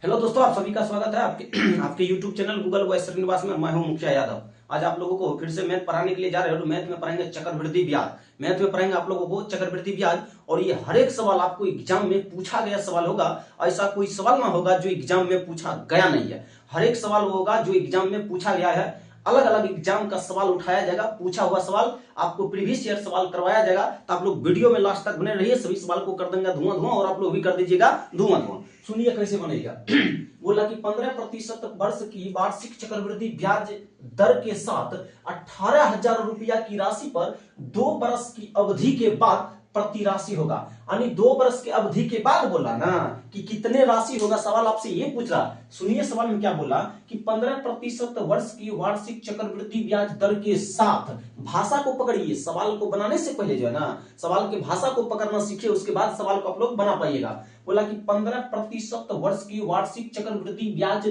Hello दोस्तों, आप सभी का स्वागत है आपके आपके YouTube channel Google voice Srinivas में। मैं हूं मुखिया यादव। आज आप लोगों को फिर से मैथ पढ़ाने के लिए जा रहे हो। तो मैथ में पढ़ाएंगे चक्रवृद्धि ब्याज। मैथ में पढ़ाएंगे आप लोगों को चक्रवृद्धि ब्याज। और ये हर एक सवाल आपको एग्जाम में पूछा गया सवाल होगा। ऐसा कोई सवाल ना होगा जो एग्जाम में पूछा गया नहीं है। हर एक सवाल होगा जो एग्जाम में पूछा गया है। अलग अलग एग्जाम का सवाल उठाया जाएगा, पूछा हुआ सवाल आपको प्रीवियस ईयर सवाल करवाया जाएगा। तो आप लोग वीडियो में लास्ट तक बने रहिए। सभी सवाल को कर देंगे धुआं धुआं, और आप लोग भी कर दीजिएगा धुआं धुआं। सुनिए कैसे बनेगा। बोला कि 15% वर्ष की वार्षिक चक्रवृद्धि ब्याज दर के साथ 18,000 रुपया की राशि पर 2 वर्ष की अवधि के बाद प्रति राशि होगा। यानी 2 वर्ष की अवधि के बाद बोला ना कि कितने राशि होगा। सवाल आपसे ये पूछ रहा। सुनिए सवाल में क्या बोला कि 15% वर्ष की वार्षिक चक्रवृद्धि ब्याज दर के साथ। भाषा को पकड़िए। सवाल को बनाने से पहले जो है ना, सवाल के भाषा को पकड़ना सीखिए, उसके बाद सवाल को आप लोग बना पाइएगा। बोला कि 15% वर्ष की वार्षिक चक्रवृद्धि ब्याज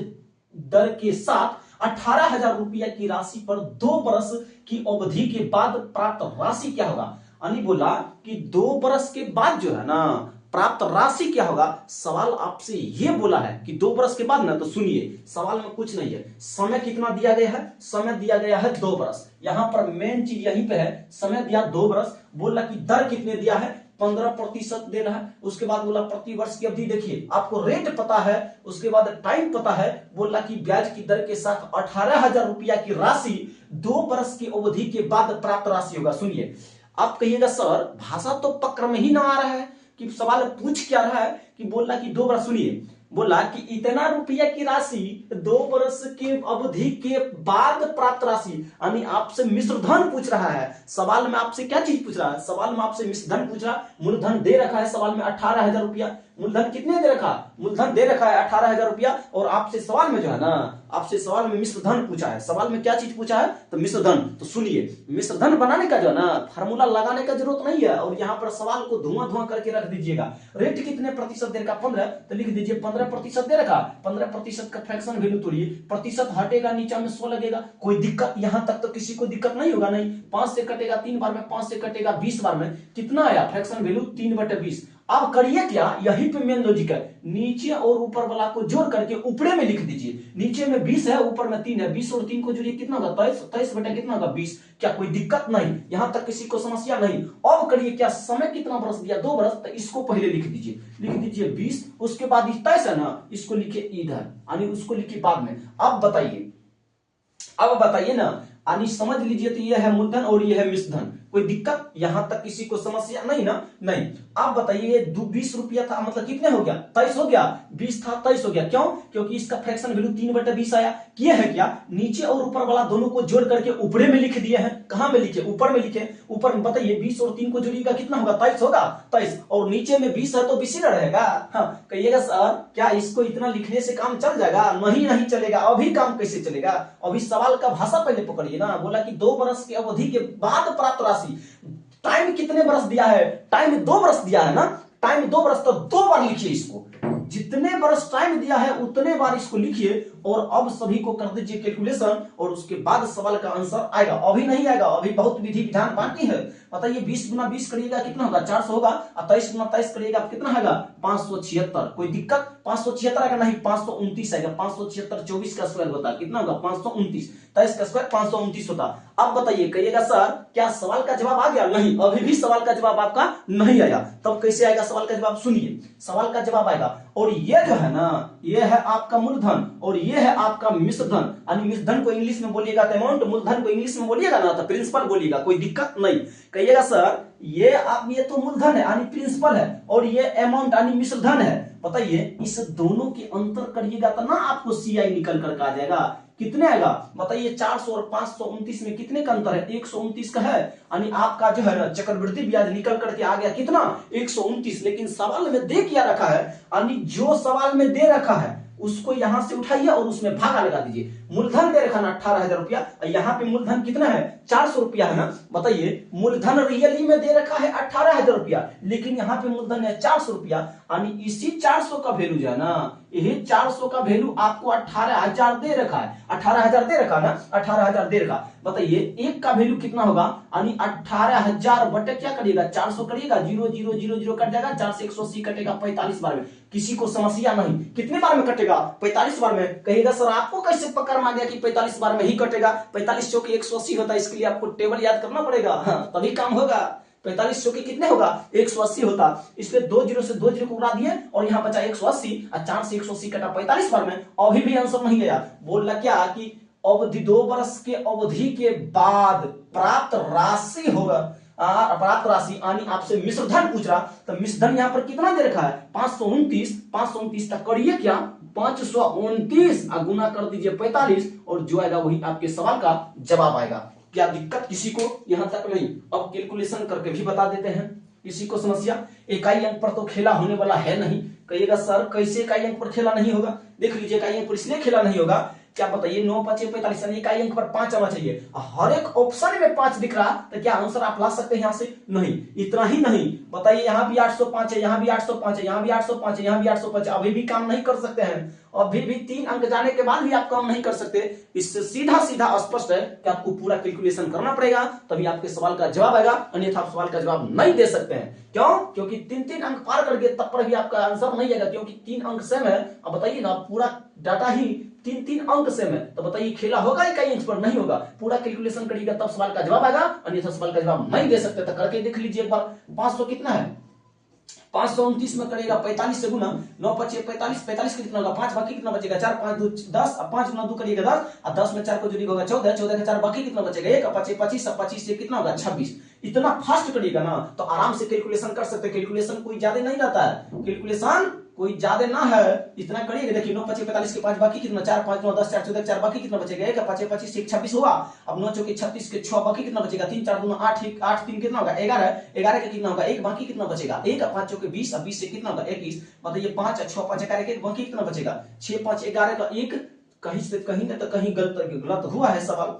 दर के साथ 18,000 रुपया की राशि पर 2 वर्ष की अवधि के बाद प्राप्त राशि क्या होगा। यानी बोला कि 2 वर्ष के बाद जो है ना प्राप्त राशि क्या होगा। सवाल आपसे ये बोला है कि 2 वर्ष के बाद ना। तो सुनिए, सवाल में कुछ नहीं है। समय कितना दिया गया है? समय दिया गया है 2 वर्ष। यहां पर मेन चीज यहीं पे है, समय दिया 2 वर्ष। बोला कि दर कितने दिया है? 15% दे रहा है। उसके बाद बोला प्रति वर्ष की अवधि। देखिए आपको रेट पता है, उसके बाद टाइम पता है। बोला कि ब्याज की दर के साथ 18,000 रुपया की राशि 2 वर्ष की अवधि के बाद प्राप्त राशि होगा। सुनिए, आप कहिएगा सर भाषा तो पकड़ में ही ना आ रहा है कि सवाल पूछ क्या रहा है। कि बोला कि 2 वर्ष। सुनिए, बोला कि इतना रुपया की राशि 2 वर्ष के अवधि के बाद प्राप्त राशि। यानी आपसे मिश्र धन पूछ रहा है। सवाल में आपसे क्या चीज पूछ रहा है? सवाल में आपसे मिश्र धन पूछ रहा है। मूलधन दे रखा है सवाल में 18,000 रुपया। मूलधन कितने दे रखा? मूलधन दे रखा है 18,000 रुपया। और आपसे सवाल में जो है ना, आपसे सवाल में मिश्र धन पूछा है। सवाल में क्या चीज पूछा है? तो मिश्र धन। तो सुनिए, मिश्र धन बनाने का जो है ना फार्मूला लगाने का जरूरत नहीं है। और यहाँ पर सवाल को धुआं धुआं करके रख दीजिएगा। रेट कितने प्रतिशत दे रखा? 15। तो लिख दीजिए 15% दे रखा। 15% का फ्रैक्शन वैल्यू तोड़िए। प्रतिशत हटेगा, नीचे में 100 लगेगा। कोई दिक्कत यहां तक तो किसी को दिक्कत नहीं होगा। नहीं, 5 से कटेगा 3 बार में, 5 से कटेगा 20 बार में। कितना आया फ्रैक्शन वैल्यू? 3/20। अब करिए क्या, यही पे मेन लॉजिक है। नीचे और ऊपर वाला को जोड़ करके ऊपरे में लिख दीजिए। नीचे में 20 है, ऊपर में 3 है। 20 और 3 को जोड़िए, कितना होगा? 23। 23 बटा कितना होगा? 20। क्या कोई दिक्कत नहीं? यहां तक किसी को समस्या नहीं। अब करिए क्या, समय कितना बरस दिया? 2 बरस। तो इसको पहले लिख दीजिए। लिख दीजिए 20। उसके बाद 23 है ना, इसको लिखिए इधर, यानी उसको लिखिए बाद में। अब बताइए ना, यानी समझ लीजिए। तो ये है मूलधन और ये है मिश्र धन। कोई दिक्कत यहां तक किसी को समस्या नहीं ना? नहीं। आप बताइए 20 रुपया था, मतलब कितने हो गया? 23 हो गया। 20 था 23 हो गया। क्यों? क्योंकि इसका फ्रैक्शन वैल्यू 3/20 आया। किए है क्या, नीचे और ऊपर वाला दोनों को जोड़ करके ऊपरे में लिख दिए हैं। कहां में लिखे? ऊपर में लिखे। ऊपर में बताइए 20 और 3 को जोड़िएगा, कितना होगा? 23 होगा। 23 और नीचे में 20 है तो 20 ही ना रहेगा। हाँ, कहिएगा सर क्या इसको इतना लिखने से काम चल जाएगा? नहीं चलेगा। अभी काम कैसे चलेगा? अभी सवाल का भाषा पहले पकड़िए ना। बोला कि 2 वर्ष की अवधि के बाद प्राप्त राशि। टाइम कितने बरस दिया है? टाइम 2 बरस दिया है ना। टाइम 2 बरस, तो 2 बार लिखिए इसको। जितने बरस टाइम दिया है उतने बार इसको लिखिए। और अब सभी को कर दीजिए कैलकुलेशन, और उसके बाद सवाल का आंसर आएगा। अभी नहीं आएगा, अभी बहुत विधि विधान बाकी है। बताइए 20 गुना 20 करिएगा, कितना होगा? 400 होगा। और 23 गुना 23 करिएगा, कितना होगा? 576। कोई दिक्कत? 576 आएगा? नहीं, 529 आएगा। 576 24 का स्क्वायर होता है, कितना होगा? 529। 23 का स्क्वायर 529 होता। अब बताइए, कहिएगा सर क्या सवाल का जवाब आ गया? नहीं, अभी भी सवाल का जवाब आपका नहीं आया। तब कैसे आएगा सवाल का जवाब? सुनिए, सवाल का जवाब आएगा। और ये जो है ना, ये है आपका मूलधन और ये है आपका मिश्र धन। यानी मिश्र धन को इंग्लिश में बोलिएगा तो अमाउंट, मूलधन को इंग्लिश में बोलिएगा ना तो प्रिंसिपल बोलिएगा। कोई दिक्कत नहीं। कहिएगा सर ये तो मूलधन है यानी प्रिंसिपल है, और ये अमाउंट यानी मिश्र धन है। बताइए इस दोनों के अंतर करिएगा तो ना आपको CI निकल कर आ जाएगा। कितने आएगा बताइए? 400 और 529 में कितने का अंतर है? 129 का है। यानी आपका जो है ना चक्रवृद्धि ब्याज निकल करके आ गया कितना? 129। लेकिन सवाल में दे क्या रखा है? यानी जो सवाल में दे रखा है उसको यहां से उठाइए और उसमें भागा लगा दीजिए। मूलधन दे रखा ना 18,000 रुपया, यहाँ पे मूलधन कितना है? 400 रुपया है ना। बताइए मूलधन रियली में दे रखा है 18,000 रुपया, लेकिन यहाँ पे मूलधन है 400 रुपया। यानी इसी 400 का वैल्यू जो है ना ये 400 का वैल्यू आपको 18,000 दे रखा है, 18,000 दे रखा ना, 18,000 दे रखा। बताइए एक का वैल्यू कितना होगा, यानी 18,000 बटे क्या करिएगा 400 करिएगा, 0 0 0 0 कट जाएगा, 4 से 180 कटेगा 45 बार में। किसी को समस्या नहीं, कितने बार में कटेगा 45 बार में। कहिएगा सर आपको कैसे पकड़ में आ गया कि 45 बार में ही कटेगा, 45 चौके 180 होता है, इसके लिए आपको टेबल याद करना पड़ेगा, हाँ, तभी काम होगा। 45 चौके कितने होगा 180 होता, इसलिए 2 जीरो से 2 जीरो को उड़ा दिए और यहाँ बचा 180 और 4 से 180 कटा 45 बार में। अभी भी आंसर नहीं गया, बोल रहा क्या कि अवधि 2 वर्ष के अवधि के बाद प्राप्त राशि होगा, प्राप्त राशि यानी आपसे मिश्र धन पूछ रहा, तो मिश्र धन यहाँ पर कितना दे रखा है 529 तक करिए क्या 529 गुना कर दीजिए 45 और जो आएगा वही आपके सवाल का जवाब आएगा। क्या दिक्कत किसी को यहां तक नहीं। अब कैलकुलेशन करके भी बता देते हैं, किसी को समस्या। इकाई अंक पर तो खेला होने वाला है नहीं। कहिएगा सर कैसे इकाई अंक पर खेला नहीं होगा, देख लीजिए इकाई अंक पर इसलिए खेला नहीं होगा, क्या बताइए 9 5 45 यानी इकाई अंक पर 5 आना चाहिए। हर एक ऑप्शन में 5 दिख रहा, तो क्या आंसर आप ला सकते हैं यहां से, नहीं। इतना ही नहीं, बताइए यहाँ भी 805 है, यहाँ भी 805 है, यहाँ भी 805 है, यहाँ भी 805 है, अभी भी काम नहीं कर सकते हैं। अभी भी 3 अंक जाने के बाद भी आप काम नहीं कर सकते। इससे सीधा सीधा स्पष्ट है कि आपको पूरा कैलकुलेशन करना पड़ेगा, तभी आपके सवाल का जवाब आएगा, अन्यथा आप सवाल का जवाब नहीं दे सकते हैं। क्यों? क्योंकि 3 अंक पार करके तब पर भी आपका आंसर नहीं आएगा, क्योंकि 3 अंक सेम है। अब बताइए ना, पूरा डाटा ही 3 अंक सेम है, तो बताइए खेला होगा इकाई अंक पर, नहीं होगा। पूरा कैलकुलेशन करिएगा तब सवाल का जवाब आएगा, अन्यथा सवाल का जवाब नहीं दे सकते। तो करके देख लीजिए एक बार। 500 कितना है, 529 में करेगा 45 से गुना, 9 5 45, 45 कितना होगा 5, बाकी कितना बचेगा 4 5 2 10, अब 5 गुना 2 करिएगा 10, और 10 में 4 को जोड़िएगा होगा 14, 14 का 4 बाकी कितना बचेगा 1, 5 25, अब 25 से कितना होगा 26। इतना फास्ट करिएगा ना तो आराम से कैलकुलेशन कर सकते हैं। कैलकुलेशन कोई ज्यादा नहीं रहता है, कैलकुलेशन कोई ज्यादा ना है, इतना करिएगा। देखिए 9 5 45 के 5 बाकी कितना 4 5 9 10 4 14 4 बाकी कितना बचेगा 1, 5 25 1 26 हुआ। अब 9 चौके 36 के 6 बाकी कितना बचेगा 3 4 2 8 8 3 कितना होगा 11, 11 का कितना होगा 1, बाकी कितना बचेगा 1, 5 चौके 20, अब 20 से कितना होगा 21। बताइए 5 6 5 11 के बाकी कितना बचेगा 6 5 11 का 1, कहीं से कहीं ना तो कहीं गलत हुआ है सवाल।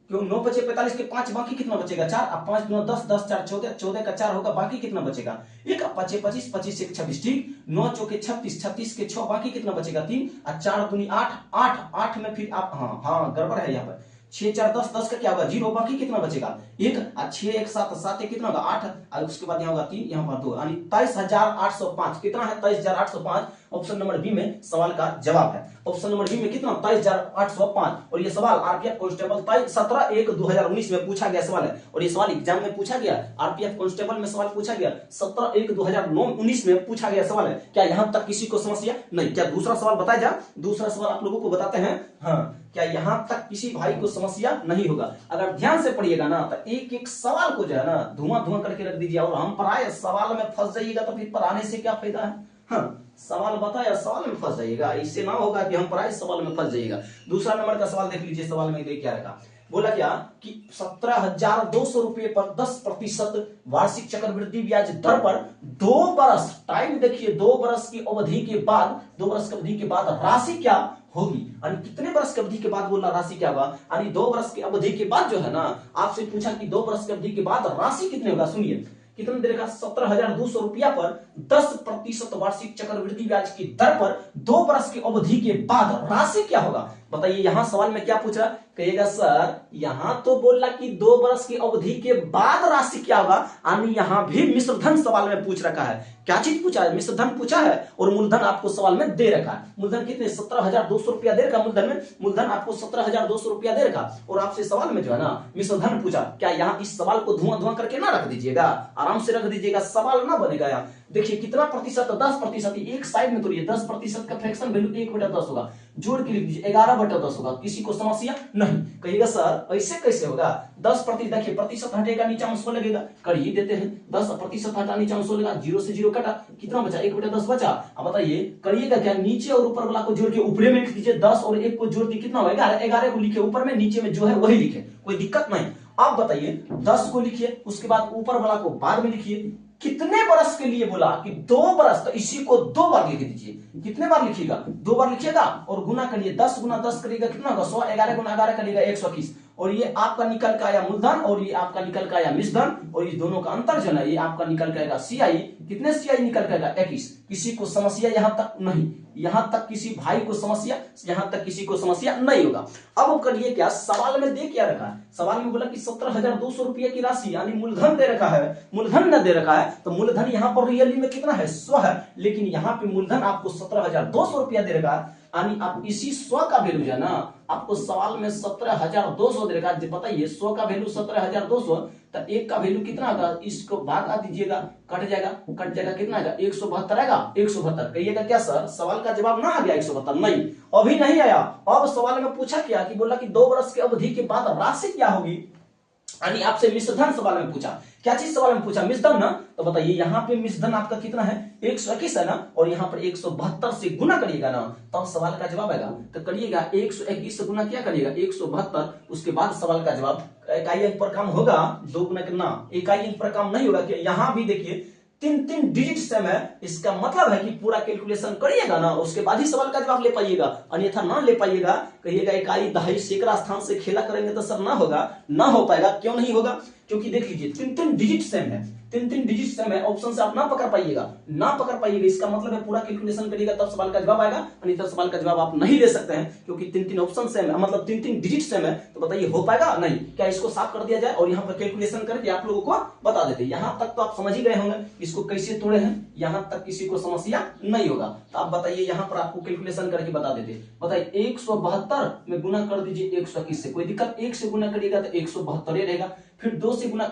क्यों 9 5 45 के 5 बाकी कितना बचेगा 4, अब 5 9 10 10 4 14, 14 का 4 होगा, बाकी कितना बचेगा 1, 5 25 25 1 26, ठीक। 9 चौके 36, 36 के 6 बाकी कितना बचेगा 3, और 4 दूनी 8 8 8 में फिर आप हाँ गड़बड़ है यहाँ पर 6 4 10 10 का क्या होगा 0, बाकी कितना बचेगा 1, और 6 1 7 7 कितना होगा 8, और उसके बाद यहाँ होगा 3, यहाँ पर 2, यानी 23,805 कितना है 23,805। ऑप्शन नंबर बी में सवाल का जवाब है। ऑप्शन नंबर बी में कितना 23,805। और ये सवाल आरपीएफ कांस्टेबल 17/1/2019 में पूछा गया सवाल है, और ये सवाल एग्जाम में पूछा गया, आरपीएफ कांस्टेबल में सवाल पूछा गया 17/1/2019 में पूछा गया सवाल है। क्या यहां तक किसी को समस्या नहीं? क्या दूसरा सवाल बताया जा, दूसरा सवाल आप लोगों को बताते हैं। हाँ, क्या यहां तक किसी भाई को समस्या नहीं होगा? अगर ध्यान से पढ़िएगा ना तो एक एक सवाल को जो है ना धुआं करके रख दीजिए, और हम पढ़ाए सवाल में फंस जाइएगा तो फिर पढ़ाने से क्या फायदा है। हाँ, सवाल बताया सवाल में फंस जाइएगा, इससे ना होगा कि हम पढ़ाए सवाल में फंस जाइएगा। दूसरा नंबर का सवाल देख लीजिए, सवाल में क्या रखा, बोला क्या कि 17,200 रुपए पर 10% वार्षिक चक्रवृद्धि ब्याज दर पर 2 बरस, टाइम देखिए 2 बरस की अवधि के बाद, 2 बरस की अवधि के बाद राशि क्या होगी। यानी कितने बरस की अवधि के बाद बोला राशि क्या होगा, यानी 2 बरस की अवधि के बाद जो है ना, आपसे पूछा कि 2 बरस की अवधि के बाद राशि कितने होगा। सुनिए कितना देगा 17,200 रुपया पर 10% वार्षिक चक्रवृद्धि ब्याज की दर पर 2 बरस की अवधि के बाद राशि क्या होगा। बताइए यहां सवाल में क्या पूछ रहा, कहिएगा सर यहां तो बोल रहा कि 2 बरस की अवधि के बाद राशि क्या होगा, यानी यहां भी मिश्र धन सवाल में पूछ रखा है। क्या चीज पूछा है, मिश्र धन पूछा है, और मूलधन आपको सवाल में दे रखा है। मूलधन कितने 17,200 रुपया दे रखा, मूलधन में मूलधन आपको 17,200 रुपया दे रखा, और आपसे सवाल में जो है ना मिश्र धन पूछा। क्या यहाँ इस सवाल को धुआं करके ना रख दीजिएगा, आराम से रख दीजिएगा, सवाल ना बनेगा। यहाँ देखिए कितना प्रतिशत, 10%, एक साइड में तोड़िए 10% का फ्रैक्शन वैल्यू 1/10 होगा, जोड़ के लिख दीजिए 11/10 होगा। किसी को समस्या नहीं? कहिएगा सर ऐसे कैसे होगा 10%, देखिए प्रतिशत हटेगा नीचे में 100 लगेगा, कर ही देते हैं 10% हटा नीचे में 100 लगा, 0 से 0 कटा, कितना बचा 1/10 बचा। अब बताइए करिएगा क्या, नीचे और ऊपर वाला को जोड़ के ऊपर में लिख दीजिए, 10 और 1 को जोड़ के कितना होगा 11, 11 को लिखे ऊपर में, नीचे में जो है वही लिखे, कोई दिक्कत नहीं। अब बताइए 10 को लिखिए, उसके बाद ऊपर वाला को बाद में लिखिए। कितने बरस के लिए बोला कि 2 बरस, तो इसी को 2 बार लिख दीजिए। कितने बार लिखिएगा 2 बार लिखिएगा, और गुना करिए 10 गुना 10 करिएगा कितना होगा 100, 11 गुना 11 करिएगा 121, और ये आपका निकल का आया मूलधन, और ये आपका निकल का आया मिश्रधन, और इस दोनों का अंतर जो है ये आपका निकल के आएगा CI, कितने से आई निकल जाएगा 21। किसी को समस्या यहां तक नहीं, यहां तक किसी भाई को समस्या, यहां तक किसी को समस्या नहीं होगा। अब करिए क्या, सवाल में दे क्या रखा है, सवाल में बोला कि 17,200 रुपये की राशि यानी मूलधन दे रखा है, मूलधन न दे रखा है तो मूलधन यहां पर रियली में कितना है 100 है, लेकिन यहां पे मूलधन आपको 17,200 रुपया दे रखा है, यानी आप इसी 100 का वैल्यू है ना, आपको सवाल में 17,200 दे रखा है। बताइए 100 का वैल्यू 17,200, तो एक का वैल्यू कितना होगा, इसको भागा दीजिएगा, कट जाएगा कितना आएगा 172 आएगा, 172। कहिएगा क्या सर सवाल का जवाब ना आ गया 172? नहीं, अभी नहीं आया। अब सवाल में पूछा क्या कि बोला कि 2 वर्ष की अवधि के बाद राशि क्या होगी, यानी आपसे मिश्रधन सवाल में पूछा। क्या चीज सवाल में पूछा, मिश्रधन ना, तो बताइए यहाँ पे मिश्रधन आपका कितना है 121 है ना, और यहाँ पर 172 से गुना करिएगा ना, तब सवाल का जवाब आएगा। तो करिएगा 121 से गुना क्या करिएगा 172, उसके बाद सवाल का जवाब इकाई अंक पर काम होगा, 2 गुना करना, इकाई अंक पर काम नहीं होगा। यहाँ भी देखिए 3 डिजिट सेम है, इसका मतलब है कि पूरा कैलकुलेशन करिएगा ना, उसके बाद ही सवाल का जवाब ले पाइएगा, अन्यथा ना ले पाइएगा, कहिएगा इकाई दहाई सैकड़ा स्थान से खेला करेंगे तो सर ना होगा, ना हो पाएगा। क्यों नहीं होगा, क्योंकि देख लीजिए 3 डिजिट सेम है, 3 डिजिट सेम है, ऑप्शन से आप ना पकड़ पाइएगा, इसका मतलब है पूरा कैलकुलेशन करिएगा तब सवाल का जवाब आएगा, अन्यथा सवाल का जवाब आप नहीं ले सकते हैं, क्योंकि 3 ऑप्शन सेम है, मतलब 3 डिजिट सेम है। तो बताइए हो पाएगा नहीं, क्या इसको साफ कर दिया जाए और यहाँ पर कैलकुलेशन करके आप लोगों को बता देते। यहाँ तक तो आप समझ ही गए होंगे इसको कैसे तोड़े हैं, यहाँ तक किसी को समस्या नहीं होगा। तो आप बताइए यहाँ पर आपको कैलकुलेशन करके बता देते। बताइए 172 में गुना कर दीजिए 121 से, कोई दिक्कत, 1 से गुना करिएगा तो 172 रहेगा, फिर 2 से गुना